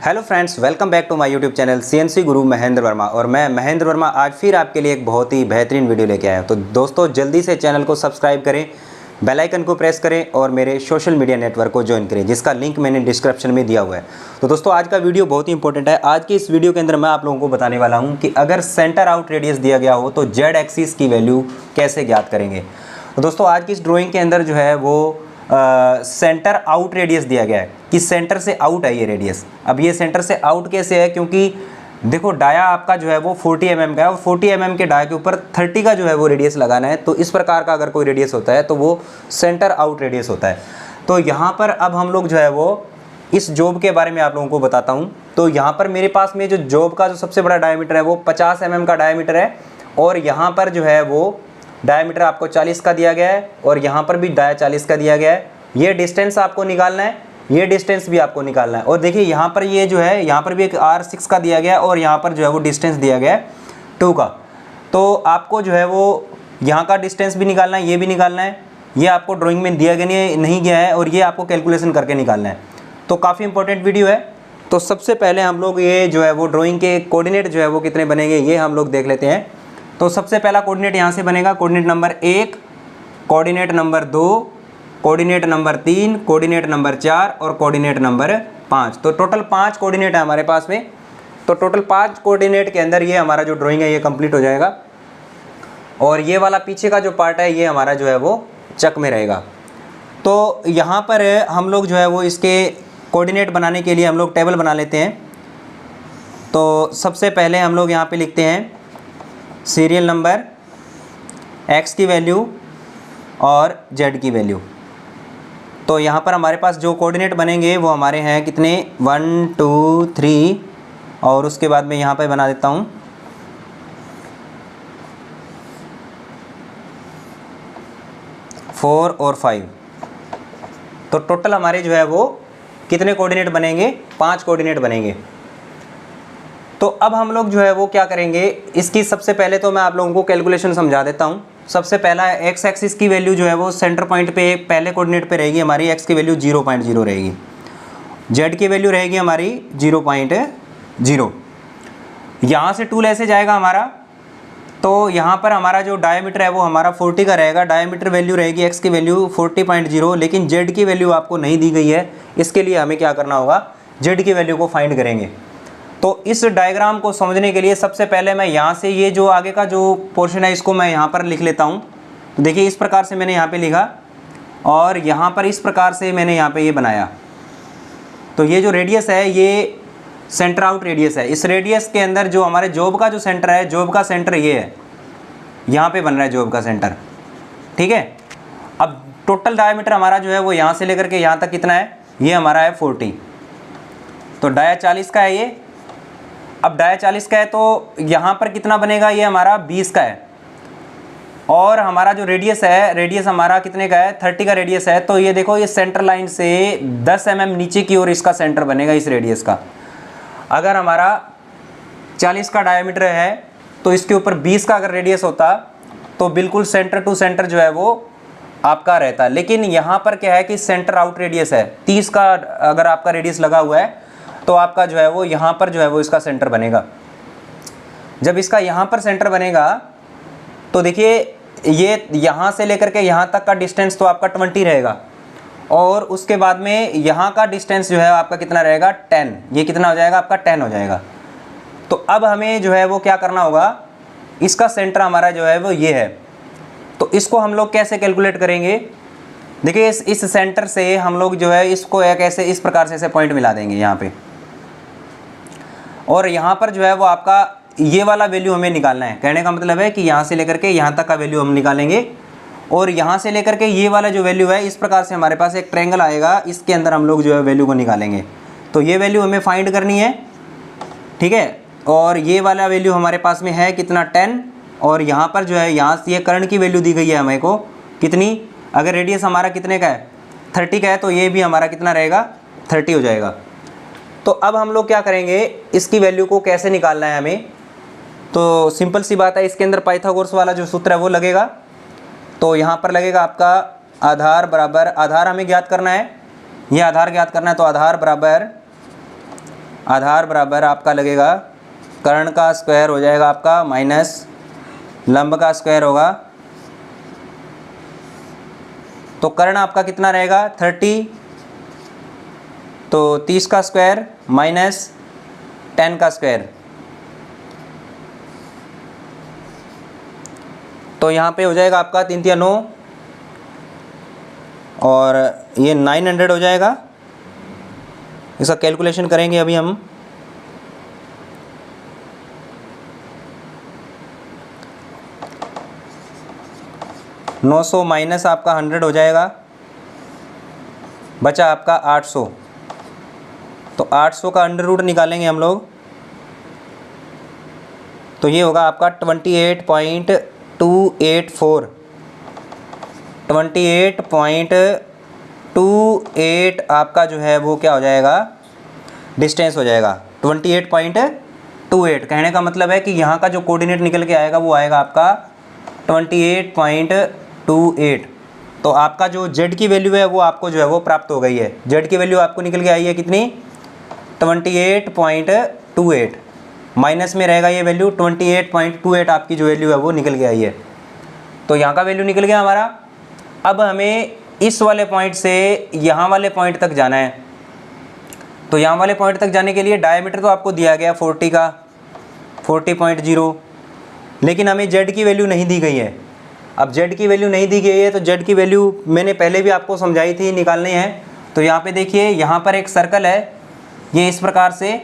Hello friends, welcome back to my YouTube channel CNC Guru Mahendra Verma. और मैं महेंद्र वर्मा आज फिर आपके लिए एक बहुत ही बेहतरीन वीडियो लेके आया हूँ। तो दोस्तों जल्दी से चैनल को सब्सक्राइब करें, बेल आइकन को प्रेस करें और मेरे सोशल मीडिया नेटवर्क को ज्वाइन करें, जिसका लिंक मैंने डिस्क्रिप्शन में दिया हुआ है। तो दोस्तों आज का वीडियो बहुत ही इंपॉर्टेंट है। आज की इस वीडियो के अंदर मैं आप लोगों को बताने वाला हूँ कि अगर सेंटर आउट रेडियस दिया गया हो तो जेड एक्सिस की वैल्यू कैसे ज्ञात करेंगे। तो दोस्तों आज की इस ड्राइंग के अंदर जो है वो सेंटर आउट रेडियस दिया गया है कि सेंटर से आउट है ये रेडियस। अब ये सेंटर से आउट कैसे है, क्योंकि देखो डाया आपका जो है वो 40 mm का है और 40 mm के डाया के ऊपर 30 का जो है वो रेडियस लगाना है। तो इस प्रकार का अगर कोई रेडियस होता है तो वो सेंटर आउट रेडियस होता है। तो यहाँ पर अब हम लोग जो है वो इस जॉब के बारे में आप लोगों को बताता हूँ। तो यहाँ पर मेरे पास में जो जॉब का जो सबसे बड़ा डायमीटर है वो 50 mm का डायमीटर है और यहाँ पर जो है वो डायमीटर आपको 40 का दिया गया है और यहाँ पर भी डाया 40 का दिया गया है। ये डिस्टेंस आपको निकालना है, ये डिस्टेंस भी आपको निकालना है। और देखिए यहाँ पर ये जो है यहाँ पर भी एक R6 का दिया गया है और यहाँ पर जो है वो डिस्टेंस दिया गया है 2 का। तो आपको जो है वो यहाँ का डिस्टेंस भी निकालना है, ये भी निकालना है। ये आपको ड्राइंग में दिया गया नहीं गया है और ये आपको कैलकुलेशन करके निकालना है। तो काफ़ी इंपॉर्टेंट वीडियो है। तो सबसे पहले हम लोग ये जो है वो ड्राइंग के कोऑर्डिनेट जो है वो कितने बनेंगे ये हम लोग देख लेते हैं। तो सबसे पहला कोऑर्डिनेट यहाँ से बनेगा, coordinate number 1, coordinate number 2, coordinate number 3, coordinate number 4 और कोऑर्डिनेट नंबर 5। तो टोटल 5 कोऑर्डिनेट है हमारे पास में। तो टोटल 5 कोऑर्डिनेट के अंदर ये हमारा जो ड्राइंग है ये कंप्लीट हो जाएगा और ये वाला पीछे का जो पार्ट है ये हमारा जो है वो चक में रहेगा। तो यहाँ पर हम लोग जो है वो इसके कोऑर्डिनेट बनाने के लिए हम लोग टेबल बना लेते हैं। तो सबसे पहले हम लोग यहाँ पे लिखते हैं सीरियल नंबर, x की वैल्यू और z की वैल्यू। तो यहाँ पर हमारे पास जो कोऑर्डिनेट बनेंगे वो हमारे हैं कितने 1 2 3 और उसके बाद मैं यहाँ पे बना देता हूँ 4 और 5। तो टोटल हमारे जो है वो कितने कोऑर्डिनेट बनेंगे, 5 कोऑर्डिनेट बनेंगे। तो अब हम लोग जो है वो क्या करेंगे, इसकी सबसे पहले तो मैं आप लोगों को कैलकुलेशन समझा देता हूँ। सबसे पहला एक्स एक्सिस की वैल्यू जो है वो सेंटर पॉइंट पे पहले कोऑर्डिनेट पे रहेगी हमारी, एक्स की वैल्यू 0.0 रहेगी, जेड की वैल्यू रहेगी हमारी 0.0। यहाँ से टूल ऐसे जाएगा हमारा। तो यहाँ पर हमारा जो डायमीटर है वो हमारा 40 का रहेगा। डायमीटर वैल्यू रहेगी एक्स की वैल्यू 40.0, लेकिन जेड की वैल्यू आपको नहीं दी गई है। इसके लिए हमें क्या करना होगा, जेड की वैल्यू को फाइंड करेंगे। तो इस डायग्राम को समझने के लिए सबसे पहले मैं यहाँ से ये जो आगे का जो पोर्शन है इसको मैं यहाँ पर लिख लेता हूँ। तो देखिए इस प्रकार से मैंने यहाँ पे लिखा और यहाँ पर इस प्रकार से मैंने यहाँ पे ये बनाया। तो ये जो रेडियस है ये सेंटर आउट रेडियस है। इस रेडियस के अंदर जो हमारे जॉब का जो सेंटर है, जॉब का सेंटर ये है, यहाँ पे बन रहा है जॉब का सेंटर, ठीक है। अब टोटल डायमीटर हमारा जो है वो यहाँ से लेकर के यहाँ तक कितना है, ये हमारा है 40। तो डाया 40 का है ये। अब डाया 40 का है तो यहाँ पर कितना बनेगा, ये हमारा 20 का है। और हमारा जो रेडियस है, रेडियस हमारा कितने का है, 30 का रेडियस है। तो ये देखो ये सेंटर लाइन से 10 mm नीचे की ओर इसका सेंटर बनेगा इस रेडियस का। अगर हमारा 40 का डायमीटर है तो इसके ऊपर 20 का अगर रेडियस होता तो बिल्कुल सेंटर टू सेंटर जो है वो आपका रहता। लेकिन यहाँ पर क्या है कि सेंटर आउट रेडियस है, 30 का अगर आपका रेडियस लगा हुआ है तो आपका जो है वो यहाँ पर जो है वो इसका सेंटर बनेगा। जब इसका यहाँ पर सेंटर बनेगा तो देखिए ये यहाँ से लेकर के यहाँ तक का डिस्टेंस तो आपका 20 रहेगा और उसके बाद में यहाँ का डिस्टेंस जो है आपका कितना रहेगा 10। ये कितना हो जाएगा आपका 10 हो जाएगा। तो अब हमें जो है वो क्या करना होगा, इसका सेंटर हमारा जो है वो ये है। तो इसको हम लोग कैसे कैलकुलेट करेंगे, देखिए इस सेंटर से हम लोग जो है इसको एक ऐसे इस प्रकार से ऐसे पॉइंट मिला देंगे यहाँ पे और यहाँ पर जो है वो आपका ये वाला वैल्यू हमें निकालना है। कहने का मतलब है कि यहाँ से लेकर के यहाँ तक का वैल्यू हम निकालेंगे और यहाँ से लेकर के ये वाला जो वैल्यू है इस प्रकार से हमारे पास एक ट्रायंगल आएगा, इसके अंदर हम लोग जो है वैल्यू को निकालेंगे। तो ये वैल्यू हमें फाइंड करनी है, ठीक है। और ये वाला वैल्यू हमारे पास में है कितना 10 और यहाँ पर जो है यहाँ से ये कर्ण की वैल्यू दी गई है हमें को कितनी, अगर रेडियस हमारा कितने का है 30 का है तो ये भी हमारा कितना रहेगा 30 हो जाएगा। तो अब हम लोग क्या करेंगे, इसकी वैल्यू को कैसे निकालना है हमें। तो सिंपल सी बात है, इसके अंदर पाइथागोरस वाला जो सूत्र है वो लगेगा। तो यहाँ पर लगेगा आपका आधार बराबर, आधार हमें ज्ञात करना है, ये आधार ज्ञात करना है। तो आधार बराबर आधार बराबर आपका लगेगा कर्ण का स्क्वायर हो जाएगा आपका माइनस लंब का स्क्वायर होगा। तो कर्ण आपका कितना रहेगा 30, तो 30 का स्क्वायर माइनस 10 का स्क्वायर, तो यहाँ पे हो जाएगा आपका 3 3 9 और ये 900 हो जाएगा। इसका कैलकुलेशन करेंगे अभी हम। नौ सौ माइनस आपका 100 हो जाएगा, बचा आपका 800। तो 800 का अंडर रूट निकालेंगे हम लोग, तो ये होगा आपका 28.284, 28.28 आपका जो है वो क्या हो जाएगा, डिस्टेंस हो जाएगा 28.28। कहने का मतलब है कि यहाँ का जो कोऑर्डिनेट निकल के आएगा वो आएगा आपका 28.28। तो आपका जो z की वैल्यू है वो आपको जो है वो प्राप्त हो गई है। z की वैल्यू आपको निकल के आई है कितनी 28.28, माइनस में रहेगा ये वैल्यू 28.28 आपकी जो वैल्यू है वो निकल के आई है। तो यहाँ का वैल्यू निकल गया हमारा। अब हमें इस वाले पॉइंट से यहाँ वाले पॉइंट तक जाना है। तो यहाँ वाले पॉइंट तक जाने के लिए डायमीटर तो आपको दिया गया 40 का 40.0, लेकिन हमें z की वैल्यू नहीं दी गई है। अब z की वैल्यू नहीं दी गई है तो z की वैल्यू मैंने पहले भी आपको समझाई थी, निकालनी है। तो यहाँ पे देखिए, यहाँ पर एक सर्कल है, ये इस प्रकार से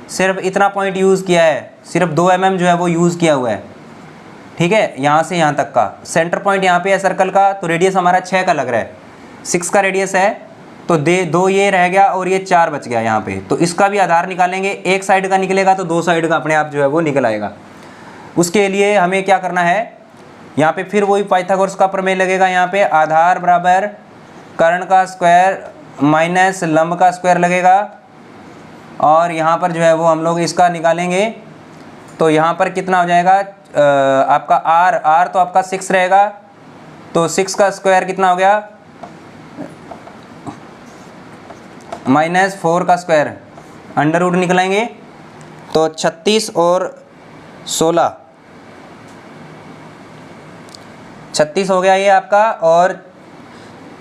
सिर्फ इतना पॉइंट यूज़ किया है, सिर्फ 2 mm जो है वो यूज़ किया हुआ है। ठीक है, यहाँ से यहाँ तक का सेंटर पॉइंट यहाँ पे है सर्कल का। तो रेडियस हमारा 6 का लग रहा है, 6 का रेडियस है, तो 2 ये रह गया और ये 4 बच गया यहाँ पे। तो इसका भी आधार निकालेंगे, एक साइड का निकलेगा तो 2 साइड का अपने आप जो है वो निकल आएगा। उसके लिए हमें क्या करना है, यहाँ पे फिर वही पाइथागोरस का प्रमेय लगेगा। यहाँ पे आधार बराबर कर्ण का स्क्वायर माइनस लंब का स्क्वायर लगेगा, और यहाँ पर जो है वो हम लोग इसका निकालेंगे। तो यहाँ पर कितना हो जाएगा आपका r तो आपका 6 रहेगा, तो 6 का स्क्वायर कितना हो गया माइनस 4 का स्क्वायर, अंडर रूट निकलेंगे तो 36 और 16, 36 हो गया ये आपका, और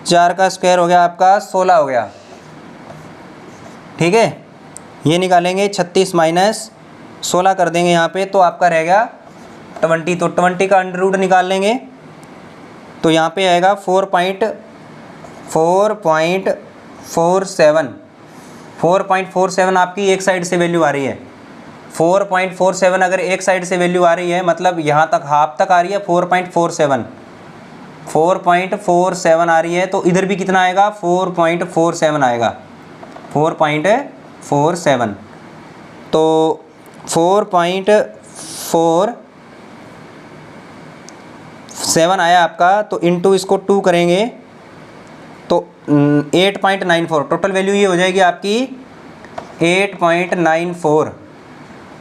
4 का स्क्वायर हो गया आपका 16 हो गया। ठीक है, ये निकालेंगे 36 माइनस 16 कर देंगे यहाँ पे, तो आपका रह गया 20। तो 20 का अंडर रूट निकाल लेंगे, तो यहाँ पे आएगा 4.47 आपकी एक साइड से वैल्यू आ रही है। 4.47 अगर एक साइड से वैल्यू आ रही है, मतलब यहाँ तक हाफ तक आ रही है 4.47 आ रही है, तो इधर भी कितना आएगा 4.47 आएगा, 4.47। तो 4.47 आया आपका, तो इंटू इसको 2 करेंगे तो 8.94, टोटल वैल्यू ये हो जाएगी आपकी 8.94।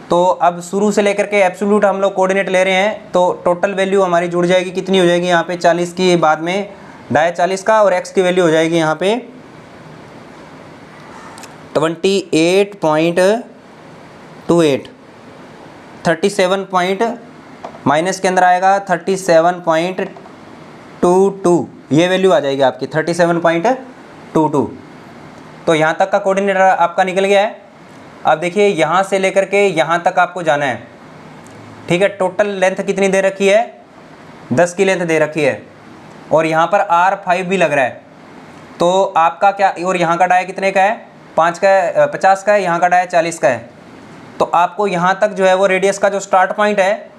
तो अब शुरू से लेकर के एब्सोल्यूट हम लोग कोऑर्डिनेट ले रहे हैं, तो टोटल वैल्यू हमारी जुड़ जाएगी, कितनी हो जाएगी यहाँ पे 40 की बाद में डाय 40 का, और x की वैल्यू हो जाएगी यहाँ पे 28.28, 37 पॉइंट माइनस के अंदर आएगा 37.22, ये वैल्यू आ जाएगी आपकी 37.22। तो यहाँ तक का कोऑर्डिनेट आपका निकल गया है। अब देखिए, यहाँ से लेकर के यहाँ तक आपको जाना है। ठीक है, टोटल लेंथ कितनी दे रखी है 10 की लेंथ दे रखी है, और यहाँ पर R5 भी लग रहा है। तो आपका क्या, और यहाँ का डाया कितने का है 5 का है, 50 का है, यहाँ का डाया 40 का है। तो आपको यहाँ तक जो है वो रेडियस का जो स्टार्ट पॉइंट है,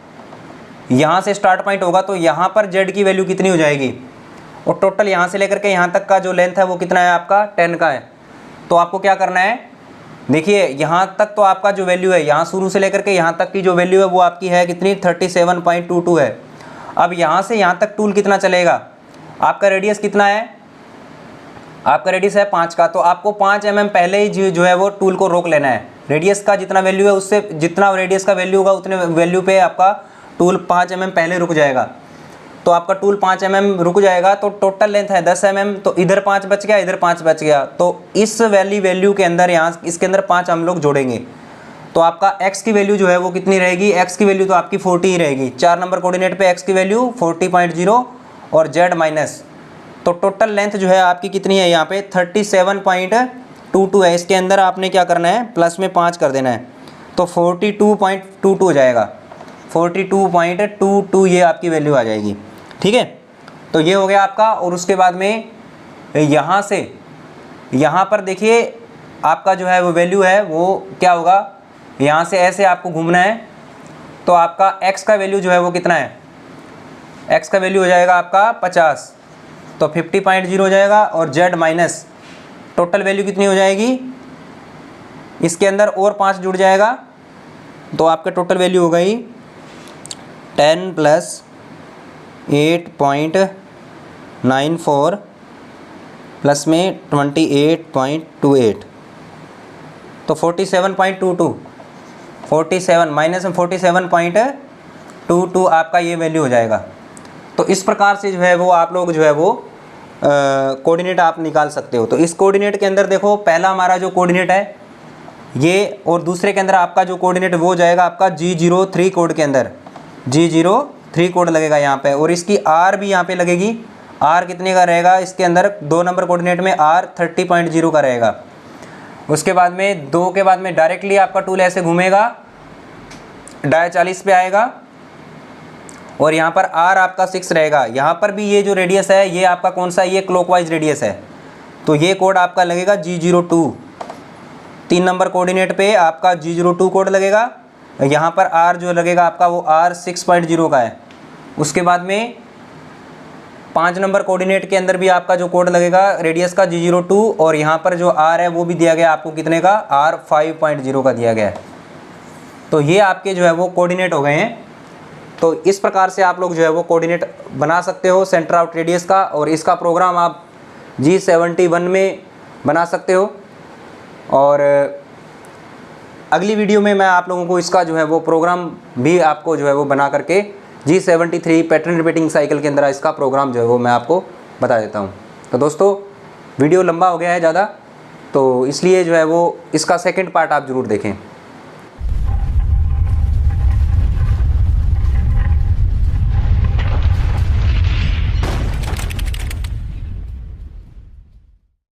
यहाँ से स्टार्ट पॉइंट होगा, तो यहाँ पर z की वैल्यू कितनी हो जाएगी, और टोटल यहाँ से लेकर के यहाँ तक का जो लेंथ है वो कितना है आपका 10 का है। तो आपको क्या करना है, देखिए यहाँ तक तो आपका जो वैल्यू है, यहाँ शुरू से लेकर के यहाँ तक की जो वैल्यू है वो आपकी है कितनी 37.22 है। अब यहाँ से यहाँ तक टूल कितना चलेगा, आपका रेडियस कितना है, आपका रेडियस है 5 का, तो आपको 5 mm पहले ही जो है वो टूल को रोक लेना है। रेडियस का जितना वैल्यू है, उससे जितना रेडियस का वैल्यू होगा उतने वैल्यू पे आपका टूल 5 mm पहले रुक जाएगा। तो आपका टूल 5 mm रुक जाएगा, तो टोटल लेंथ है 10 mm, तो इधर 5 बच गया, इधर 5 बच गया, तो इस वैल्यू के अंदर यहाँ इसके अंदर 5 हम लोग जोड़ेंगे, तो आपका x की वैल्यू जो है वो कितनी रहेगी, x की वैल्यू तो आपकी 40 ही रहेगी। 4 नंबर कोऑर्डिनेट पे x की वैल्यू 40.0 और z माइनस, तो टोटल लेंथ जो है आपकी कितनी है यहाँ पे 37.22 है। इसके अंदर आपने क्या करना है, प्लस में 5 कर देना है, तो 42.22 हो जाएगा, 42.22 ये आपकी वैल्यू आ जाएगी। ठीक है, तो ये हो गया आपका। और उसके बाद में यहाँ से यहाँ पर देखिए आपका जो है वो वैल्यू है वो क्या होगा, यहाँ से ऐसे आपको घूमना है, तो आपका x का वैल्यू जो है वो कितना है, x का वैल्यू हो जाएगा आपका 50, तो 50.0 हो जाएगा। और z माइनस टोटल वैल्यू कितनी हो जाएगी, इसके अंदर और 5 जुड़ जाएगा, तो आपका टोटल वैल्यू हो गई 10 + 8.94 प्लस में 28.28, तो 47.22, 47 माइनस में 47.22 आपका ये वैल्यू हो जाएगा। तो इस प्रकार से जो है वो आप लोग जो है वो कोऑर्डिनेट आप निकाल सकते हो। तो इस कोऑर्डिनेट के अंदर देखो, पहला हमारा जो कोऑर्डिनेट है ये, और दूसरे के अंदर आपका जो कोऑर्डिनेट वो जाएगा आपका G03 कोड के अंदर, G03 कोड लगेगा यहाँ पे, और इसकी R भी यहाँ पे लगेगी। R कितने का रहेगा इसके अंदर, 2 नंबर कोऑर्डिनेट में R 30.0 का रहेगा। उसके बाद में 2 के बाद में डायरेक्टली आपका टूल ऐसे घूमेगा, डाय 40 पे आएगा, और यहाँ पर R आपका 6 रहेगा। यहाँ पर भी ये जो रेडियस है ये आपका कौन सा है, ये क्लॉकवाइज रेडियस है, तो ये कोड आपका लगेगा G02। 3 नंबर कोऑर्डिनेट पे आपका G02 कोड लगेगा। यहाँ पर R जो लगेगा आपका वो R 6.0 का है। उसके बाद में 5 नंबर कोऑर्डिनेट के अंदर भी आपका जो कोड लगेगा रेडियस का G02, और यहाँ पर जो R है वो भी दिया गया आपको कितने का, R 5.0 का दिया गया है। तो ये आपके जो है वो कोऑर्डिनेट हो गए हैं। तो इस प्रकार से आप लोग जो है वो कोऑर्डिनेट बना सकते हो सेंटर आउट रेडियस का, और इसका प्रोग्राम आप G71 में बना सकते हो। और अगली वीडियो में मैं आप लोगों को इसका जो है वो प्रोग्राम भी आपको जो है वो बना करके G73 पैटर्न रिपीटिंग साइकिल के अंदर इसका प्रोग्राम जो है वो मैं आपको बता देता हूँ। तो दोस्तों वीडियो लंबा हो गया है ज़्यादा, तो इसलिए जो है वो इसका सेकंड पार्ट आप ज़रूर देखें।